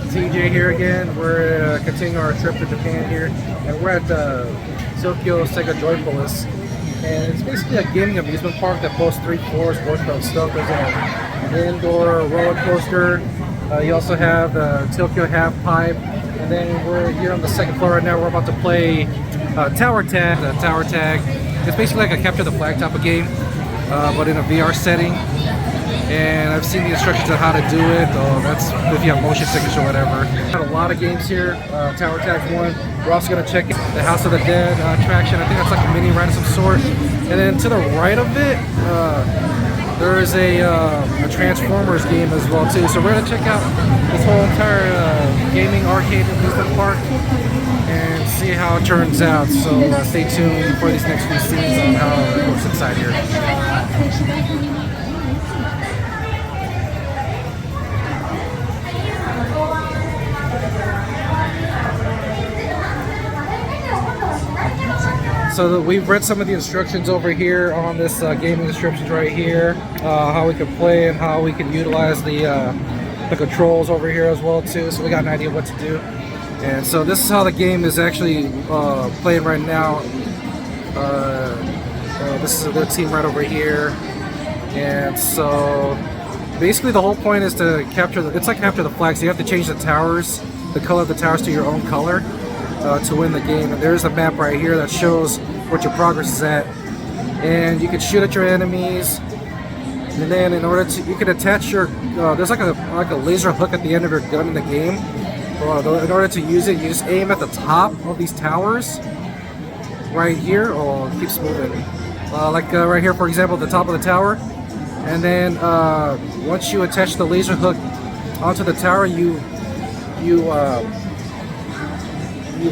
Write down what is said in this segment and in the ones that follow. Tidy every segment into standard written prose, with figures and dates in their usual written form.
TJ here again. We're continuing our trip to Japan here, and we're at the Tokyo Joypolis. And it's basically a gaming amusement park that boasts 3 floors worth of stuff. There's an indoor roller coaster. You also have the Tokyo half pipe, and then we're here on the 2nd floor right now. We're about to play tower tag. Tower tag. It's basically like a capture the flag type of game, but in a VR setting. And I've seen the instructions on how to do it. That's if you have motion sickness or whatever. Got a lot of games here. Tower Tag's one. We're also gonna check the House of the Dead attraction. I think that's like a mini ride of some sort. And then to the right of it, there is a Transformers game as well too. So we're gonna check out this whole entire gaming arcade amusement park and see how it turns out. So stay tuned for these next few scenes on how it looks inside here. So we've read some of the instructions over here on this gaming instructions right here, how we can play and how we can utilize the controls over here as well too. So we got an idea of what to do. And so this is how the game is actually playing right now. This is their team right over here. And so basically the whole point is to capture it's like capture the flag. So you have to change the towers, the color of the towers to your own color. To win the game, and there's a map right here that shows what your progress is at, and you can shoot at your enemies, and then in order to you can attach your there's like a laser hook at the end of your gun in the game. In order to use it, you just aim at the top of these towers right here. Oh, it keeps moving. Right here, for example, the top of the tower, and then once you attach the laser hook onto the tower, you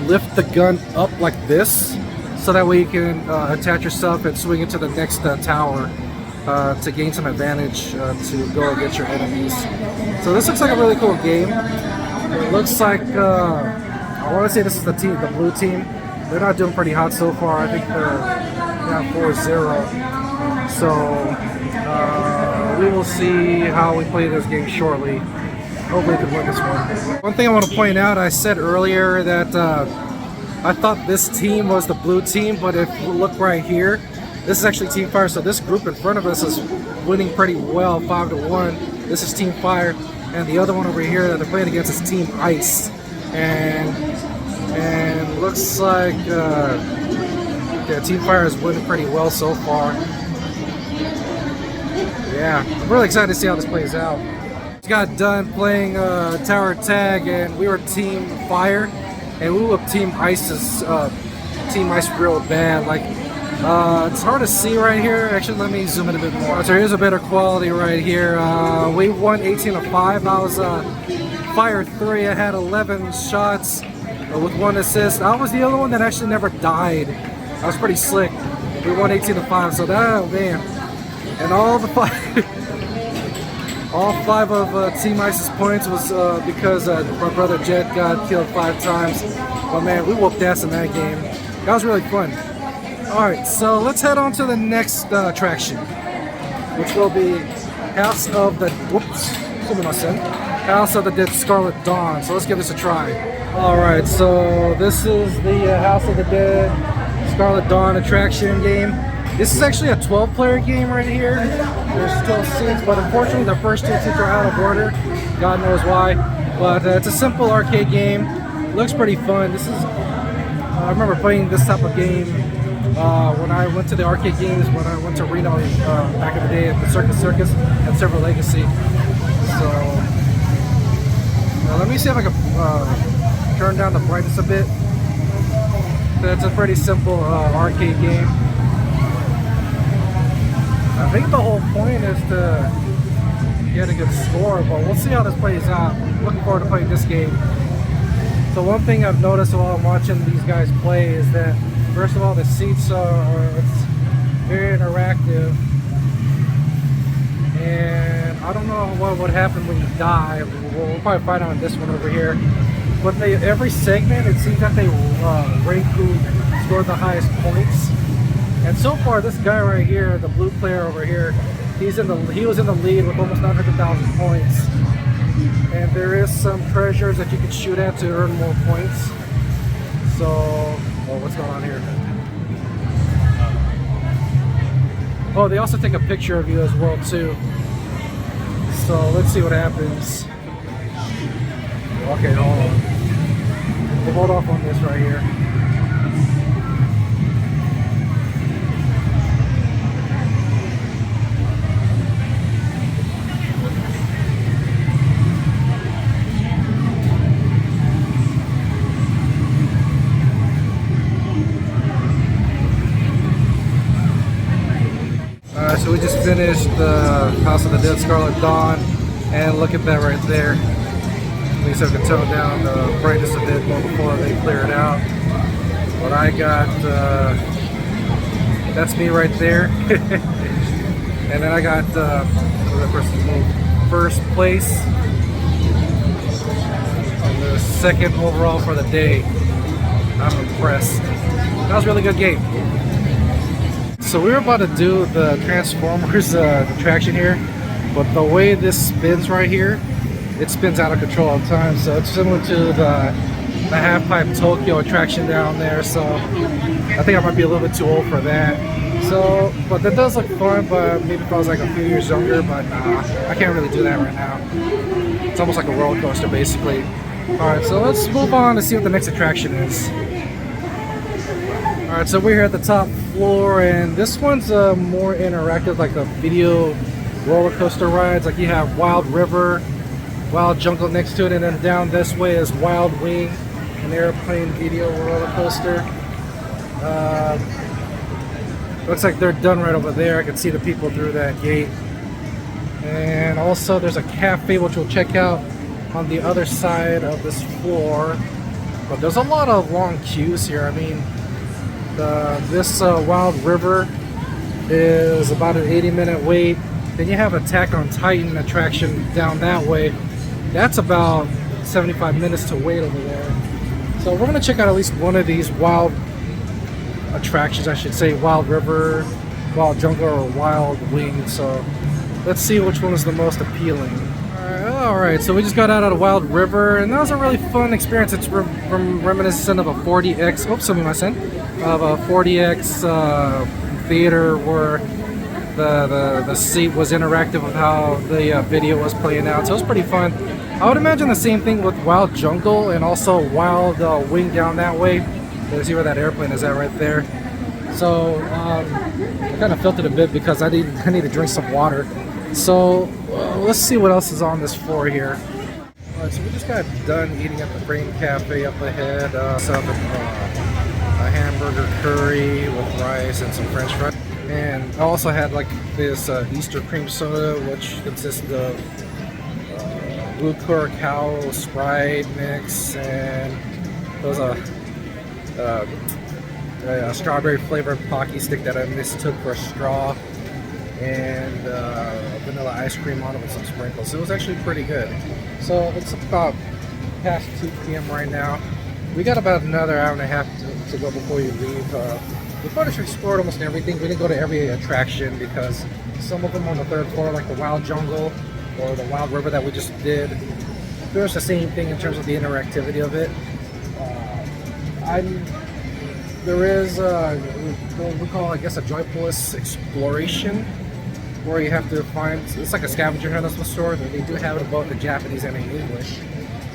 lift the gun up like this, so that way you can attach yourself and swing into the next tower to gain some advantage to go against your enemies. So this looks like a really cool game. It looks like I want to say this is the blue team. They're not doing pretty hot so far. I think they're down 4-0. So we will see how we play this game shortly. Hopefully we can win this one. One thing I want to point out, I said earlier that I thought this team was the blue team, but if you look right here, this is actually Team Fire. So this group in front of us is winning pretty well, 5-1. This is Team Fire, and the other one over here that they're playing against is Team Ice. And looks like Team Fire is winning pretty well so far. Yeah, I'm really excited to see how this plays out. Got done playing tower tag, and we were Team Fire, and we were Team Ice's Team Ice real bad. Like it's hard to see right here. Actually, let me zoom in a bit more. So here's a better quality right here. We won 18-5. I was Fire 3. I had 11 shots with 1 assist. I was the only one that actually never died. I was pretty slick. We won 18-5. So that, man, and all the fire. All 5 of Team Ice's points was because my brother Jet got killed 5 times. But man, we whooped ass in that game. That was really fun. Alright, so let's head on to the next attraction, which will be House of the Dead Scarlet Dawn. So let's give this a try. Alright, so this is the House of the Dead Scarlet Dawn attraction game. This is actually a 12-player game right here. There's 12 seats, but unfortunately the first 2 seats are out of order. God knows why. But it's a simple arcade game. Looks pretty fun. This is I remember playing this type of game when I went to the arcade games when I went to Reno back in the day at the Circus and Silver Legacy. So let me see if I can turn down the brightness a bit. It's a pretty simple arcade game. I think the whole point is to get a good score, but we'll see how this plays out. Looking forward to playing this game. So one thing I've noticed while I'm watching these guys play is that, first of all, the seats it's very interactive, and I don't know what would happen when you die. We'll probably find out on this one over here. But every segment, it seems that they rank who scored the highest points. And so far, this guy right here, the blue player over here, he was in the lead with almost 900,000 points. And there is some treasures that you can shoot at to earn more points. So, oh, what's going on here? Oh, they also take a picture of you as well too. So let's see what happens. Okay, hold on. We'll hold off on this right here. So we just finished the House of the Dead Scarlet Dawn, and look at that right there. At least I can tone down the brightness a bit more before they clear it out. But I got, that's me right there. And then I got, the person's name? First place. And the second overall for the day. I'm impressed. That was a really good game. So we were about to do the Transformers attraction here, but the way this spins right here, it spins out of control all the time. So it's similar to the half-pipe Tokyo attraction down there. So I think I might be a little bit too old for that. So, but that does look fun. But maybe if I was like a few years younger, but nah, I can't really do that right now. It's almost like a roller coaster, basically. All right, so let's move on to see what the next attraction is. Alright, so we're here at the top floor, and this one's more interactive, like the video roller coaster rides. Like you have Wild River, Wild Jungle next to it, and then down this way is Wild Wing, an airplane video roller coaster. Looks like they're done right over there. I can see the people through that gate. And also there's a cafe which we'll check out on the other side of this floor. But there's a lot of long queues here. I mean, this Wild River is about an 80-minute wait. Then you have Attack on Titan attraction down that way. That's about 75 minutes to wait over there. So we're going to check out at least one of these wild attractions, I should say. Wild River, Wild Jungle, or Wild Wing. So let's see which one is the most appealing. Alright, so we just got out of Wild River, and that was a really fun experience. It's reminiscent of a 40X, oops, something my son, of a 40X theater where the seat was interactive with how the video was playing out. So it was pretty fun. I would imagine the same thing with Wild Jungle and also Wild Wing down that way. You see where that airplane is at right there. So I kind of felt it a bit because I need to drink some water. So let's see what else is on this floor here. Alright, so we just got done eating at the Frame Cafe up ahead. Some a hamburger curry with rice and some french fries. And I also had like this Easter cream soda, which consisted of blue curacao Sprite mix, and there was a strawberry flavored Pocky stick that I mistook for a straw, and vanilla ice cream on it with some sprinkles. So it was actually pretty good. So it's about past 2 p.m. right now. We got about another hour and a half to go before you leave. We pretty much explored almost everything. We didn't go to every attraction because some of them on the 3rd floor, like the Wild Jungle or the Wild River that we just did, pretty much the same thing in terms of the interactivity of it. There is what we call, I guess, a Joypolis exploration, where you have to find, it's like a scavenger hunt of the store. They do have it both in Japanese and in English.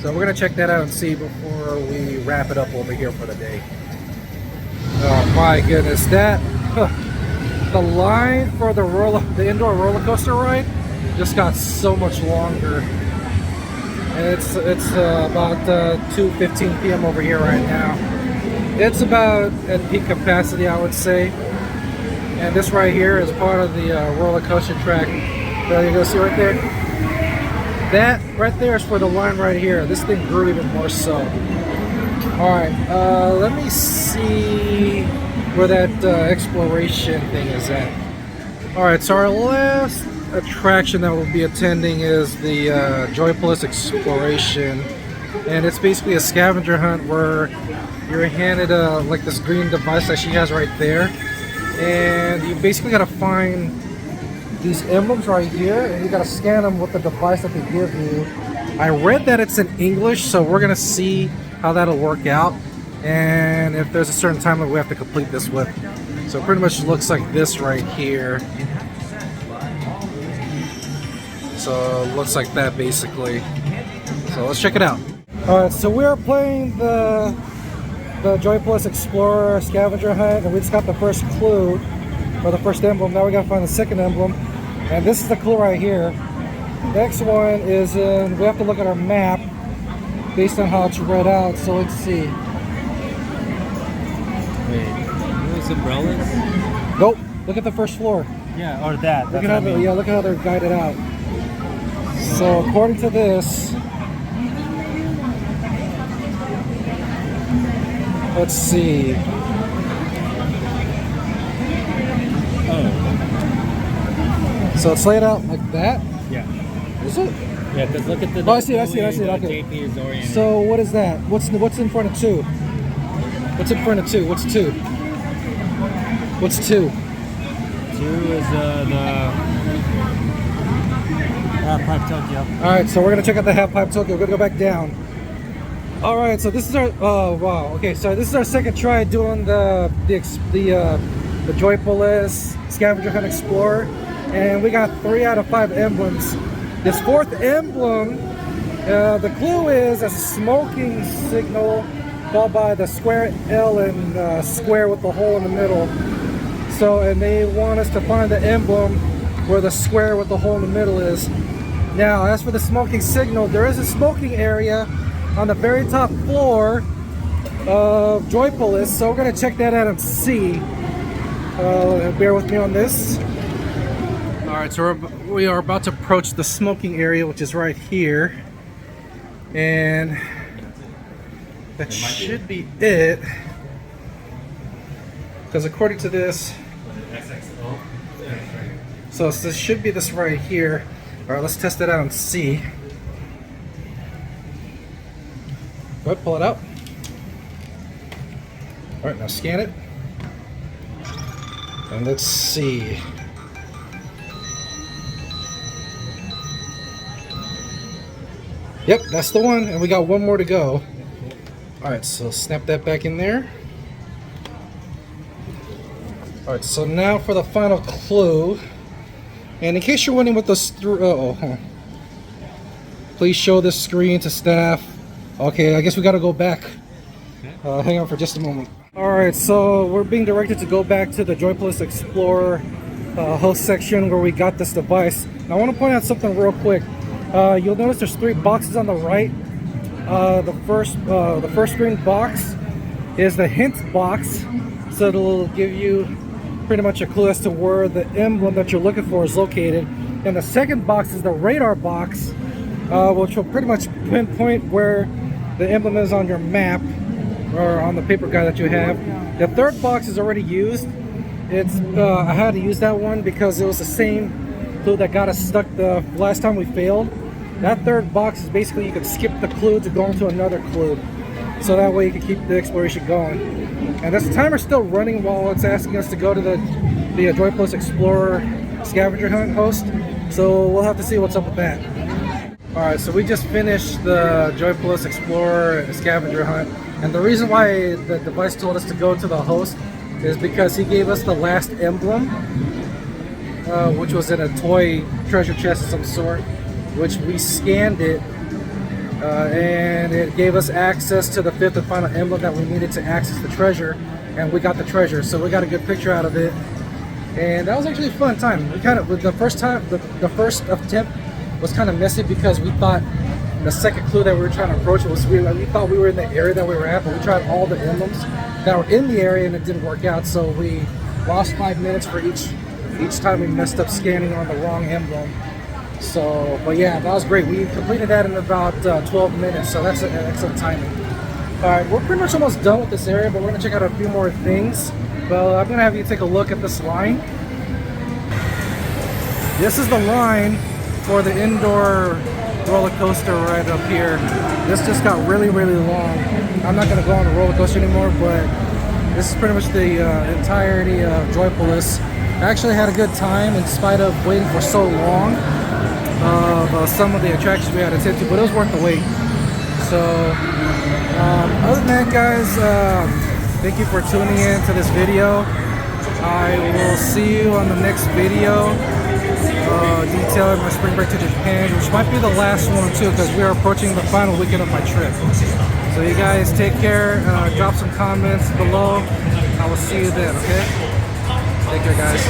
So we're gonna check that out and see before we wrap it up over here for the day. Oh my goodness, that the line for the indoor roller coaster ride just got so much longer. And it's about 2:15 p.m. over here right now. It's about at peak capacity, I would say. And this right here is part of the roller coaster track. There you go, see right there? That right there is for the line right here. This thing grew even more so. Alright, let me see where that exploration thing is at. Alright, so our last attraction that we'll be attending is the Joypolis Exploration. And it's basically a scavenger hunt where you're handed like this green device that she has right there. And you basically gotta find these emblems right here, and you gotta scan them with the device that they give you. I read that it's in English, so we're gonna see how that'll work out, and if there's a certain time that we have to complete this with. So it pretty much looks like this right here. So it looks like that basically. So let's check it out. Alright, so we are playing the Joypolis Explorer scavenger hunt, and we just got the first clue, or the first emblem. Now we gotta find the second emblem, and this is the clue right here. Next one is in, we have to look at our map based on how it's read out, so let's see. Wait, those umbrellas? Nope, look at the first floor. Yeah, or that. Look at how look at how they're guided out. So according to this, let's see. Oh. So it's laid out like that? Yeah. Is it? Yeah, because look at the... Oh, I see it. Okay. JP is oriented. So what is that? What's in front of 2? What's in front of 2? What's 2? What's 2? 2 is the Half-Pipe Tokyo. Alright, so we're gonna check out the Half-Pipe Tokyo. We're gonna go back down. Alright, so this is our wow. Okay, so this is our second try doing the Joypolis Scavenger Hunt Explorer, and we got 3 out of 5 emblems. This fourth emblem, the clue is a smoking signal followed by the square L and square with the hole in the middle. So, and they want us to find the emblem where the square with the hole in the middle is. Now, as for the smoking signal, there is a smoking area on the very top floor of Joypolis, so we're gonna check that out and see. Bear with me on this. All right, so we are about to approach the smoking area, which is right here, and that should be it. Because according to this, so this should be this right here. All right, let's test it out and see. Go ahead, pull it out. All right, now scan it. And let's see. Yep, that's the one, and we got one more to go. All right, so snap that back in there. All right, so now for the final clue. And in case you're wondering what this, please show this screen to staff. Okay, I guess we got to go back. Hang on for just a moment. All right, so we're being directed to go back to the Joypolis Explorer host section where we got this device. Now, I want to point out something real quick. You'll notice there's 3 boxes on the right. The first green box is the hint box, so it'll give you pretty much a clue as to where the emblem that you're looking for is located. And the second box is the radar box, which will pretty much pinpoint where the emblem is on your map or on the paper guide that you have. The third box is already used. It's I had to use that one because it was the same clue that got us stuck the last time we failed. That third box is basically you can skip the clue to go into another clue, so that way you can keep the exploration going. And this timer's still running while it's asking us to go to the Joypolis Explorer scavenger hunt host, so we'll have to see what's up with that. Alright, so we just finished the Joypolis Explorer scavenger hunt, and the reason why the device told us to go to the host is because he gave us the last emblem, which was in a toy treasure chest of some sort, which we scanned it, and it gave us access to the 5th and final emblem that we needed to access the treasure, and we got the treasure, so we got a good picture out of it, and that was actually a fun time. We kind of, the first attempt was kind of messy because we thought the second clue that we were trying to approach was we thought we were in the area that we were at, but we tried all the emblems that were in the area and it didn't work out, so we lost 5 minutes for each time we messed up scanning on the wrong emblem. So, but yeah, that was great. We completed that in about 12 minutes, so that's an excellent timing. Alright, we're pretty much almost done with this area, but we're going to check out a few more things. Well, I'm going to have you take a look at this line. This is the line for the indoor roller coaster right up here. This just got really, really long. I'm not going to go on the roller coaster anymore, but this is pretty much the entirety of Joypolis. I actually had a good time in spite of waiting for so long of some of the attractions we had to attend to, but it was worth the wait. So, other than that, guys, thank you for tuning in to this video. I will see you on the next video detailing my spring break to Japan, which might be the last one too, because we are approaching the final weekend of my trip. So you guys take care, drop some comments below. I will see you then, okay? Take care, guys.